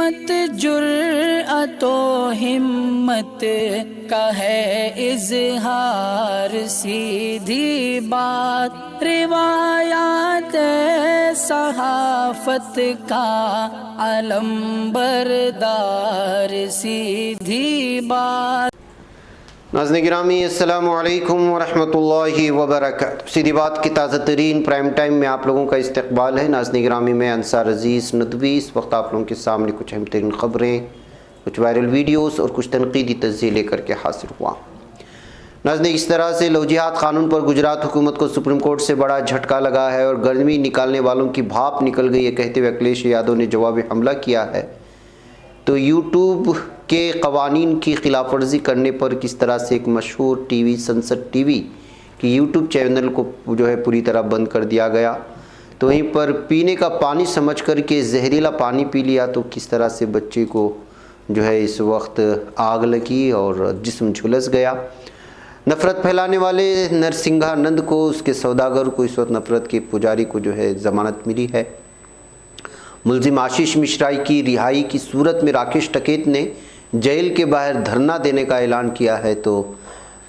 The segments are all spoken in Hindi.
सिमत जुर्अतो हिम्मत का है इजहार, सीधी बात रिवायात सहाफत का अलम बरदार, सीधी बात। नाज़रीन गिरामी अस्सलामु अलैकुम वरहमतुल्लाहि वबरकातुहू। सीधी बात की ताज़ा तरीन प्राइम टाइम में आप लोगों का इस्तकबाल है। नाज़रीन गिरामी में अंसार अजीज़ नदवी इस वक्त आप लोगों के सामने कुछ अहम तरीन ख़बरें, कुछ वायरल वीडियोस और कुछ तनकीदी तज्ज़िये लेकर के हासिल हुआ। नाज़रीन इस तरह से लव जिहाद क़ानून पर गुजरात हुकूमत को सुप्रीम कोर्ट से बड़ा झटका लगा है और गर्मी निकालने वालों की भाप निकल गई है कहते हुए अखिलेश यादव ने जवाबी हमला किया है। तो यूट्यूब के कवानीन की खिलाफ वर्जी करने पर किस तरह से एक मशहूर टीवी संसद टीवी की यूट्यूब चैनल को जो है पूरी तरह बंद कर दिया गया। तो वहीं पर पीने का पानी समझ कर के जहरीला पानी पी लिया तो किस तरह से बच्चे को जो है इस वक्त आग लगी और जिस्म झुलस गया। नफ़रत फैलाने वाले नरसिंहानंद को, उसके सौदागर को, इस वक्त नफ़रत के पुजारी को जो है ज़मानत मिली है। मुलजिम आशीष मिश्रा की रिहाई की सूरत में राकेश टकेत ने जेल के बाहर धरना देने का ऐलान किया है। तो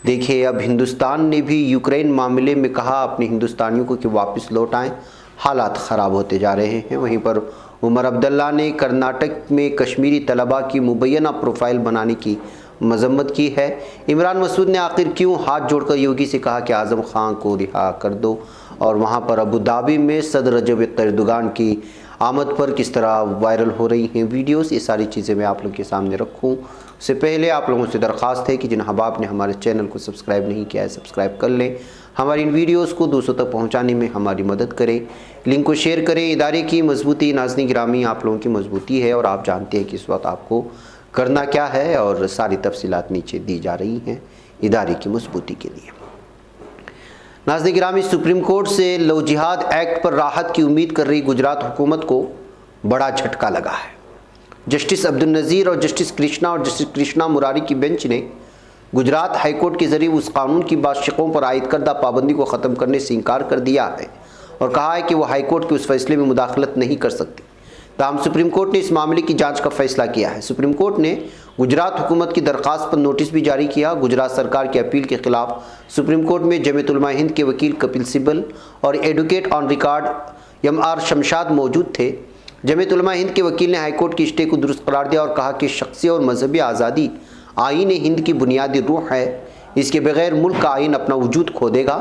देखिए अब हिंदुस्तान ने भी यूक्रेन मामले में कहा अपने हिंदुस्तानियों को कि वापस लौट आएँ, हालात ख़राब होते जा रहे हैं। वहीं पर उमर अब्दुल्ला ने कर्नाटक में कश्मीरी तलबा की मुबैना प्रोफाइल बनाने की मजम्मत की है। इमरान मसूद ने आखिर क्यों हाथ जोड़कर योगी से कहा कि आज़म खान को रिहा कर दो। और वहाँ पर अबू धाबी में सदर रजब एर्दोगान की आमद पर किस तरह वायरल हो रही हैं वीडियोस, ये सारी चीज़ें मैं आप लोगों के सामने रखूं। उससे पहले आप लोगों से दरख्वास्त है कि जिन अहबाब ने हमारे चैनल को सब्सक्राइब नहीं किया है सब्सक्राइब कर लें। हमारी इन वीडियोस को दूसरों तक पहुंचाने में हमारी मदद करें, लिंक को शेयर करें। इदारे की मजबूती नाज़रीन गिरामी आप लोगों की मजबूती है और आप जानते हैं कि इस वक्त आपको करना क्या है और सारी तफसीलात नीचे दी जा रही हैं इदारे की मजबूती के लिए। नाज़रीन गिरामी सुप्रीम कोर्ट से लव जिहाद एक्ट पर राहत की उम्मीद कर रही गुजरात हुकूमत को बड़ा झटका लगा है। जस्टिस अब्दुल नज़ीर और जस्टिस कृष्णा मुरारी की बेंच ने गुजरात हाईकोर्ट के जरिए उस कानून की बाशिकों पर आयद करदा पाबंदी को ख़त्म करने से इनकार कर दिया है और कहा है कि वह हाईकोर्ट के उस फैसले में मुदाखलत नहीं कर सकती। ताहम सुप्रीम कोर्ट ने इस मामले की जांच का फैसला किया है। सुप्रीम कोर्ट ने गुजरात हुकूमत की दरख्वास्त पर नोटिस भी जारी किया। गुजरात सरकार की अपील के खिलाफ सुप्रीम कोर्ट में जमीयत उलमा हिंद के वकील कपिल सिब्बल और advocate on record MR. Shamshad मौजूद थे। जमीयत उलमा हिंद के वकील ने हाईकोर्ट की स्टे को दुरुस्त करार दिया और कहा कि शख्सी और मजहबी आज़ादी आईन हिंद की बुनियादी रूह है, इसके बगैर मुल्क का आइन अपना वजूद खो देगा।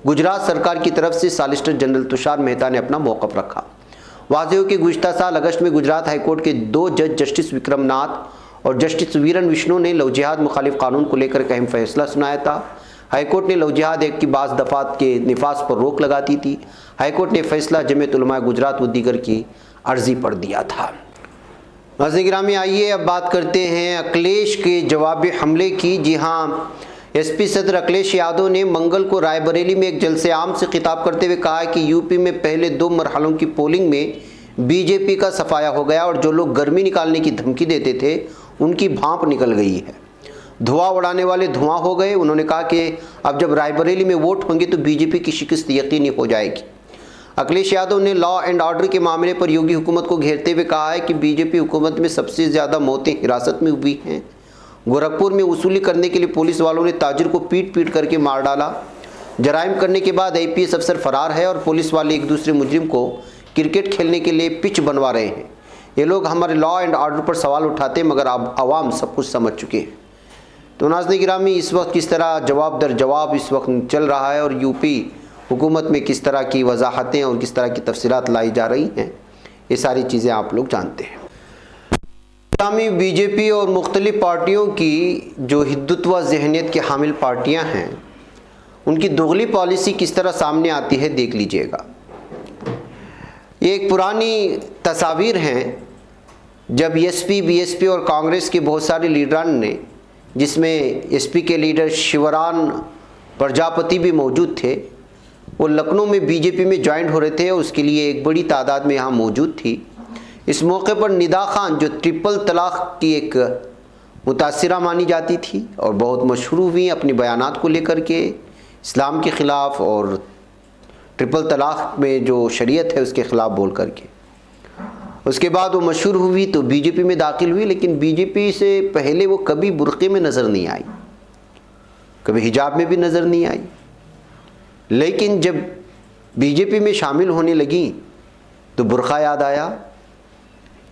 गुजरात सरकार की तरफ से सॉलिसिटर जनरल तुषार मेहता ने अपना मौक़िफ़ रखा। वाज़ेह हो कि गुज़िश्ता साल अगस्त में गुजरात हाईकोर्ट के 2 जज जस्टिस विक्रम नाथ और जस्टिस वीरन विष्णु ने लव जिहाद मुखालिफ कानून को लेकर एक अहम फैसला सुनाया था। हाईकोर्ट ने लव जिहाद एक्ट की बाज़ दफ़ात के निफाज पर रोक लगा दी थी। हाईकोर्ट ने फैसला जमीयत उलमा गुजरात व दीगर की अर्जी पर दिया था। नाज़रीन गिरामी आइए अब बात करते हैं अखिलेश के जवाबी हमले की। जी हाँ, एसपी सदर अखिलेश यादव ने मंगल को रायबरेली में एक जलसे आम से खिताब करते हुए कहा कि यूपी में पहले 2 मरहलों की पोलिंग में बीजेपी का सफाया हो गया और जो लोग गर्मी निकालने की धमकी देते थे उनकी भांप निकल गई है, धुआं उड़ाने वाले धुआं हो गए। उन्होंने कहा कि अब जब रायबरेली में वोट होंगे तो बीजेपी की शिकस्त यकीनी हो जाएगी। अखिलेश यादव ने लॉ एंड ऑर्डर के मामले पर योगी हुकूमत को घेरते हुए कहा है कि बीजेपी हुकूमत में सबसे ज़्यादा मौतें हिरासत में हुई हैं। गोरखपुर में वसूली करने के लिए पुलिस वालों ने ताजिर को पीट पीट करके मार डाला। जराइम करने के बाद आईपीएस अफसर फरार है और पुलिस वाले एक दूसरे मुजरिम को क्रिकेट खेलने के लिए पिच बनवा रहे हैं। ये लोग हमारे लॉ एंड ऑर्डर पर सवाल उठाते मगर अब आवाम सब कुछ समझ चुके हैं। तो नाज़रीन गिरामी इस वक्त किस तरह जवाब दर जवाब इस वक्त चल रहा है और यूपी हुकूमत में किस तरह की वजाहतें और किस तरह की तफसीलात लाई जा रही हैं, ये सारी चीज़ें आप लोग जानते हैं। इस्लामी बीजेपी और मुख्तलिफ पार्टियों की जो हिंदुत्व जहनीत के हामिल पार्टियां हैं उनकी दोगली पॉलिसी किस तरह सामने आती है देख लीजिएगा। ये एक पुरानी तस्वीर हैं जब एसपी, बीएसपी और कांग्रेस के बहुत सारे लीडरान ने, जिसमें एसपी के लीडर शिवरान प्रजापति भी मौजूद थे, वो लखनऊ में बीजेपी में ज्वाइन हो रहे थे और उसके लिए एक बड़ी तादाद में यहाँ मौजूद थी। इस मौके पर निदा खान जो ट्रिपल तलाक की एक मुतासिरा मानी जाती थी और बहुत मशहूर हुई अपने बयानात को लेकर के इस्लाम के ख़िलाफ़ और ट्रिपल तलाक में जो शरीयत है उसके ख़िलाफ़ बोल करके। उसके बाद वो मशहूर हुई तो बीजेपी में दाखिल हुई, लेकिन बीजेपी से पहले वो कभी बुर्क़े में नज़र नहीं आई, कभी हिजाब में भी नज़र नहीं आई। लेकिन जब बीजेपी में शामिल होने लगी तो बुर्क़ा याद आया।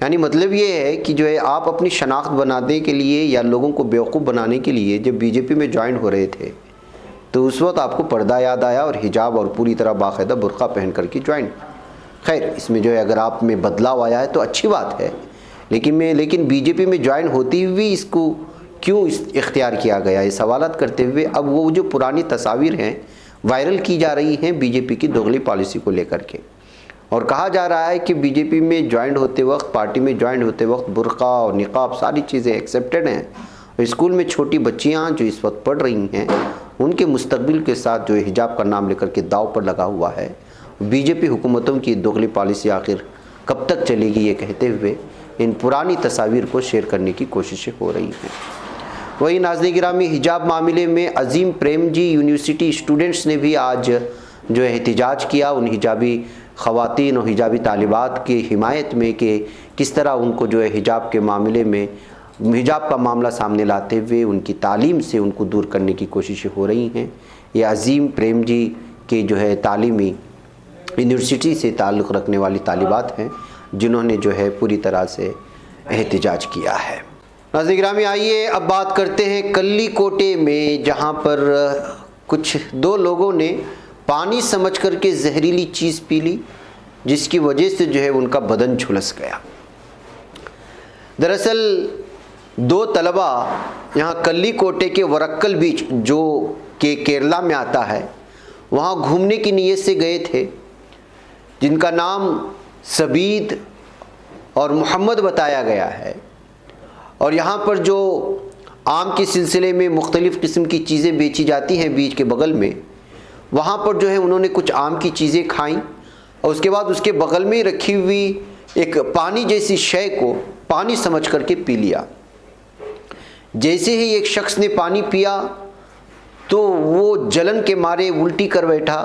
यानी मतलब ये है कि जो है आप अपनी शनाख्त बनाने के लिए या लोगों को बेवकूफ़ बनाने के लिए जब बीजेपी में ज्वाइन हो रहे थे तो उस वक्त आपको पर्दा याद आया और हिजाब और पूरी तरह बाकायदा बुर्क़ा पहन करके ज्वाइन। खैर, इसमें जो है अगर आप में बदलाव आया है तो अच्छी बात है, लेकिन बीजेपी में ज्वाइन होती हुई इसको क्यों इख्तियार किया गया, ये सवालात करते हुए अब वो जो पुरानी तस्वीर हैं वायरल की जा रही हैं बीजेपी की दोगली पॉलिसी को लेकर के, और कहा जा रहा है कि बीजेपी में ज्वाइन होते वक्त, पार्टी में ज्वाइन होते वक्त बुर्क़ा और निक़ाब सारी चीज़ें एक्सेप्टेड हैं। और स्कूल में छोटी बच्चियां जो इस वक्त पढ़ रही हैं उनके मुस्तकबिल के साथ जो हिजाब का नाम लेकर के दाव पर लगा हुआ है। बीजेपी हुकूमतों की दोगली पॉलिसी आखिर कब तक चलेगी, ये कहते हुए इन पुरानी तस्वीर को शेयर करने की कोशिशें हो रही हैं। वही नाज़रीन गिरामी, हिजाब मामले में अजीम प्रेमजी यूनिवर्सिटी स्टूडेंट्स ने भी आज जो है एहतजाज किया उन हिजाबी ख़वातीन और हिजाबी तालिबात की हिमायत में कि किस तरह उनको जो है हिजाब के मामले में हिजाब का मामला सामने लाते हुए उनकी तालीम से उनको दूर करने की कोशिशें हो रही हैं। ये अजीम प्रेमजी के जो है तालीमी यूनिवर्सिटी से ताल्लुक़ रखने वाली तालिबात हैं जिन्होंने जो है पूरी तरह से एहतजाज किया है। नाज़रीन गिरामी, आइए अब बात करते हैं कल्ली कोटे में, जहाँ पर कुछ दो लोगों ने पानी समझ कर के जहरीली चीज़ पी ली जिसकी वजह से जो है उनका बदन झुलस गया। दरअसल दो तलबा यहाँ कल्ली कोटे के वरक्कल बीच जो कि केरला में आता है वहाँ घूमने की नीयत से गए थे, जिनका नाम सबीद और मोहम्मद बताया गया है। और यहाँ पर जो आम के सिलसिले में मुख्तलिफ़ किस्म की चीज़ें बेची जाती हैं बीच के बगल में, वहाँ पर जो है उन्होंने कुछ आम की चीज़ें खाईं और उसके बाद उसके बगल में रखी हुई एक पानी जैसी शय को पानी समझ करके पी लिया। जैसे ही एक शख्स ने पानी पिया तो वो जलन के मारे उल्टी कर बैठा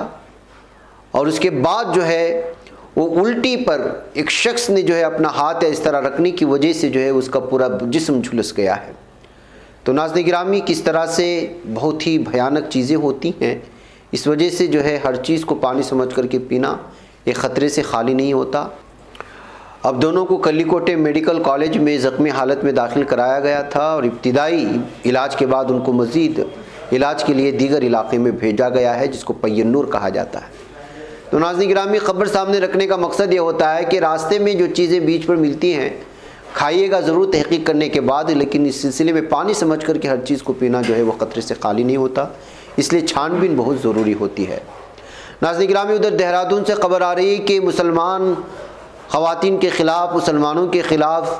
और उसके बाद जो है वो उल्टी पर एक शख्स ने जो है अपना हाथ इस तरह रखने की वजह से जो है उसका पूरा जिस्म झुलस गया है। तो नाज़रीन गिरामी, किस तरह से बहुत ही भयानक चीज़ें होती हैं। इस वजह से जो है हर चीज़ को पानी समझ करके पीना एक ख़तरे से खाली नहीं होता। अब दोनों को कल्लीकोटे मेडिकल कॉलेज में ज़ख्मी हालत में दाखिल कराया गया था और इब्तिदाई इलाज के बाद उनको मज़ीद इलाज के लिए दीगर इलाके में भेजा गया है जिसको पय्यन्नूर कहा जाता है। तो नाज़रीन गिरामी, ख़बर सामने रखने का मकसद ये होता है कि रास्ते में जो चीज़ें बीच पर मिलती हैं खाइएगा ज़रूर तहक़ीक़ करने के बाद, लेकिन इस सिलसिले में पानी समझ कर के हर चीज़ को पीना जो है वो ख़तरे से खाली नहीं होता, इसलिए छानबीन बहुत ज़रूरी होती है। नाज़रीन गिरामी, उधर देहरादून से ख़बर आ रही है कि मुसलमान ख़वातीन के ख़िलाफ़, मुसलमानों के ख़िलाफ़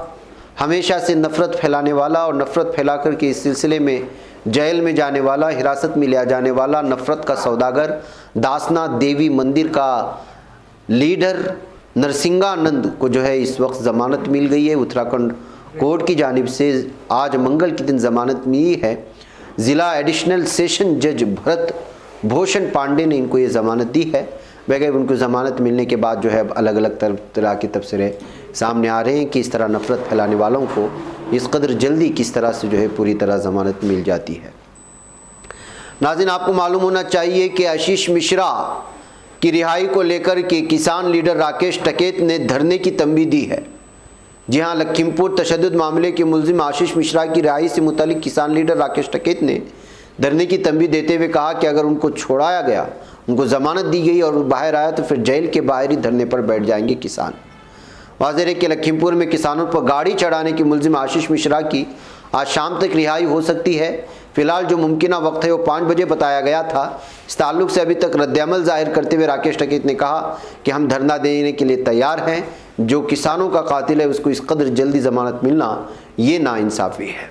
हमेशा से नफ़रत फैलाने वाला और नफ़रत फैला कर के इस सिलसिले में जेल में जाने वाला, हिरासत में लिया जाने वाला नफ़रत का सौदागर दासनाथ देवी मंदिर का लीडर नरसिंगानंद को जो है इस वक्त ज़मानत मिल गई है। उत्तराखंड कोर्ट की जानिब से आज मंगल के दिन ज़मानत मिली है। ज़िला एडिशनल सेशन जज भरत भूषण पांडे ने इनको ये ज़मानत दी है। बगैर उनको ज़मानत मिलने के बाद जो है अब अलग अलग तरह के तबसरे सामने आ रहे हैं कि इस तरह नफ़रत फैलाने वालों को इस कदर जल्दी किस तरह से जो है पूरी तरह ज़मानत मिल जाती है। नाज़रीन, आपको मालूम होना चाहिए कि आशीष मिश्रा की रिहाई को लेकर के किसान लीडर राकेश टिकैत ने धरने की तंबीह दी है। जी हाँ, लखीमपुर तशद्दुद मामले के मुलजिम आशीष मिश्रा की रिहाई से मुतालिक किसान लीडर राकेश टिकैत ने धरने की तंबीह देते हुए कहा कि अगर उनको छोड़ाया गया, उनको ज़मानत दी गई और बाहर आया तो फिर जेल के बाहर ही धरने पर बैठ जाएंगे किसान। वाज़ेह है कि लखीमपुर में किसानों पर गाड़ी चढ़ाने की मुलजिम आशीष मिश्रा की आज शाम तक रिहाई हो सकती है। फ़िलहाल जो मुमकिन वक्त है वो 5 बजे बताया गया था। इस ताल्लुक़ से अभी तक रद्दअमल ज़ाहिर करते हुए राकेश टिकैत ने कहा कि हम धरना देने के लिए तैयार हैं। जो किसानों का कातिल है उसको इस कदर जल्दी ज़मानत मिलना ये नाइंसाफ़ी है।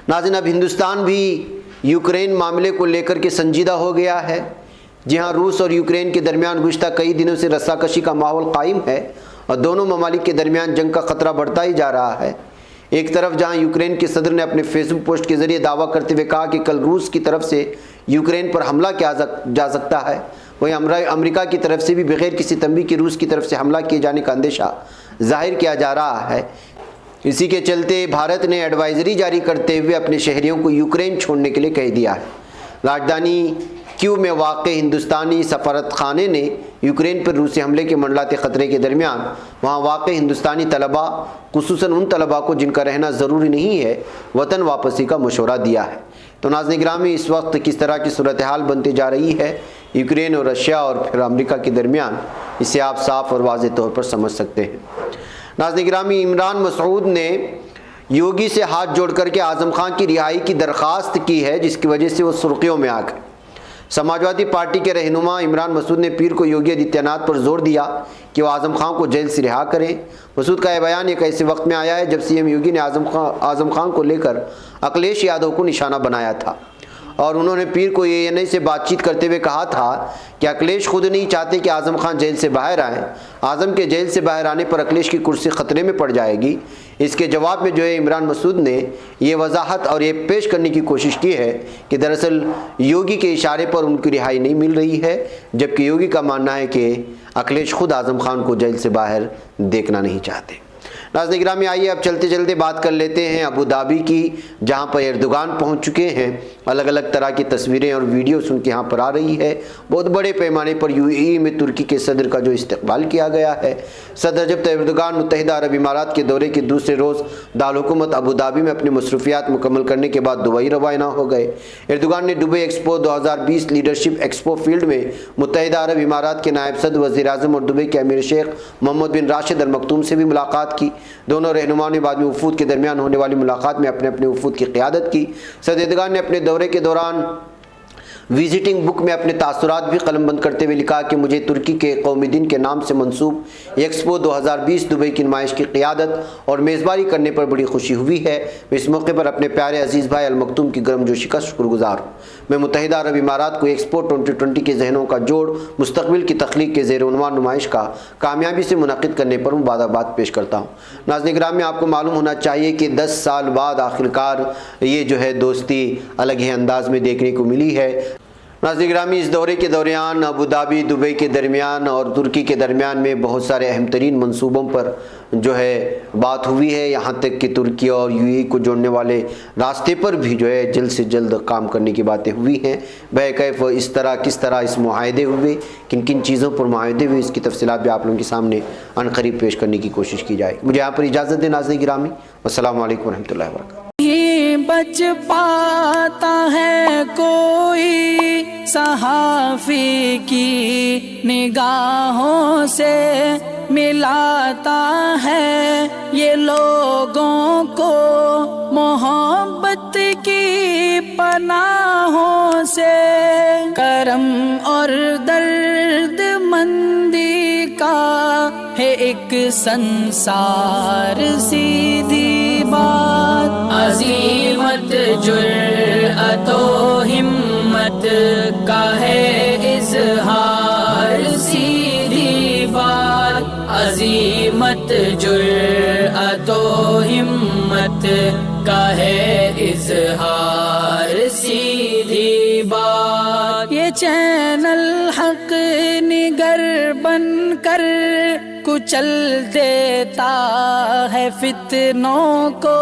नाज़रीन, अब हिंदुस्तान भी यूक्रेन मामले को लेकर के संजीदा हो गया है। जी हाँ, रूस और यूक्रेन के दरमियान गुज़श्ता कई दिनों से रस्साकशी का माहौल कायम है और दोनों ममालिक के दरमियान जंग का ख़तरा बढ़ता ही जा रहा है। एक तरफ जहां यूक्रेन के सदर ने अपने फेसबुक पोस्ट के ज़रिए दावा करते हुए कहा कि कल रूस की तरफ से यूक्रेन पर हमला किया जा सकता है, वहीं अमेरिका की तरफ से भी बगैर किसी तंबीह के रूस की तरफ से हमला किए जाने का अंदेशा जाहिर किया जा रहा है। इसी के चलते भारत ने एडवाइजरी जारी करते हुए अपने शहरियों को यूक्रेन छोड़ने के लिए कह दिया है। राजधानी क्यू में वाक़ हिंदुस्तानी सफारत खाने ने यूक्रेन पर रूसी हमले के मंडलाते ख़तरे के दरमियान वहाँ वाक़ हिंदुस्तानी तलबा, खुसूसन उन तलबा को जिनका रहना ज़रूरी नहीं है, वतन वापसी का मशवरा दिया है। तो नाज़रीन गिरामी, इस वक्त किस तरह की सूरत हाल बनती जा रही है यूक्रेन और रशिया और फिर अमेरिका के दरमियान, इसे आप साफ़ और वाज़ेह तौर पर समझ सकते हैं। नाज़रीन गिरामी, इमरान मसूद ने योगी से हाथ जोड़ करके आज़म खान की रिहाई की दरख्वास्त की है, जिसकी वजह से वो सुर्खियों में आ गए। समाजवादी पार्टी के रहनुमा इमरान मसूद ने पीर को योगी आदित्यनाथ पर जोर दिया कि वो आज़म खान को जेल से रिहा करें। मसूद का यह बयान एक ऐसे वक्त में आया है जब सीएम योगी ने आज़म खान को लेकर अखिलेश यादव को निशाना बनाया था और उन्होंने पीर को ANI से बातचीत करते हुए कहा था कि अखिलेश खुद नहीं चाहते कि आज़म खान जेल से बाहर आएँ। आज़म के जेल से बाहर आने पर अखिलेश की कुर्सी ख़तरे में पड़ जाएगी। इसके जवाब में जो है इमरान मसूद ने ये वजाहत और ये पेश करने की कोशिश की है कि दरअसल योगी के इशारे पर उनकी रिहाई नहीं मिल रही है, जबकि योगी का मानना है कि अखिलेश खुद आज़म खान को जेल से बाहर देखना नहीं चाहते। नाज़रीन गिरामी, आइए अब चलते चलते बात कर लेते हैं अबू धाबी की, जहां पर एर्दोगान पहुंच चुके हैं। अलग अलग तरह की तस्वीरें और वीडियोस उनके यहाँ पर आ रही है। बहुत बड़े पैमाने पर UAE में तुर्की के सदर का जो इस्तकबाल किया गया है। सदर रजब तैयब एर्दोगान मुत्तहिदा अरब इमारात के दौरे के दूसरे रोज़ दारुल-हुकूमत अबू धाबी में अपनी मसरूफियात मुकम्मल करने के बाद दुबई रवाना हो गए। एर्दोगान ने Dubai expo 2020 leadership expo field में मुत्तहिदा अरब इमारात के नायब सदर, वज़ीर-ए-आज़म और दुबई के अमीर शेख मोहम्मद बिन राशिद अल मखतूम से भी मुलाकात की। दोनों रहनुमाओं ने बाद में वफूद के दरमियान होने वाली मुलाकात में अपने अपने वफूद की क़ियादत की। सदर एर्दोगान ने अपने दौरे के दौरान विजिटिंग बुक में अपने तासुरात भी कलमबंद करते हुए लिखा कि मुझे तुर्की के कौमी दिन के नाम से मंसूब एक्सपो 2020 दुबई की नुमाइश की क़ियादत और मेज़बानी करने पर बड़ी खुशी हुई है। मैं इस मौके पर अपने प्यारे अजीज़ भाई अल मखतूम की गर्मजोशी का शुक्रगुजार हूँ। मैं मुत्तहिदा अरब इमारात को एक्सपो 2020 के जहनों का जोड़ मुस्तक़बिल की तख्लीक के ज़ेर-उन्वान नुमाइश का कामयाबी से मुनक़िद करने पर मुबारकबाद पेश करता हूँ। नाज़रीन गिरामी, आपको मालूम होना चाहिए कि 10 साल बाद आखिरकार ये जो है दोस्ती अलग ही अंदाज में देखने को मिली है। नाज़रीन गिरामी, इस दौरे के दौरान अबू धाबी दुबई के दरमियान और तुर्की के दरमियान में बहुत सारे अहम तरीन मनसूबों पर जो है बात हुई है। यहाँ तक कि तुर्की और UAE को जोड़ने वाले रास्ते पर भी जो है जल्द से जल्द काम करने की बातें हुई हैं। बहकैफ इस तरह किस तरह इस मुआहदे हुए, किन किन चीज़ों पर मुआहदे हुए, इसकी तफसीलात भी आप लोगों के सामने अनकरीब पेश करने की कोशिश की जाएगी। मुझे यहाँ पर इजाज़त दें नाज़रीन गिरामी। अस्सलामु अलैकुम रहमतुल्लाहि व बरकातहू। बच पाता है कोई सहाफ़ी की निगाहों से, मिलाता है ये लोगों को मोहब्बत की पनाहों से। करम और दर्द मंदी का है एक संसार, सीधी बात अज़ीमत जुर्अतो हिम्मत का है इज़हार, सीधी बात अज़ीमत जुर्अतो हिम्मत का है इज़हार, सीधी बात। ये चैनल हक निगर बन कर कुचल देता है फितनों को।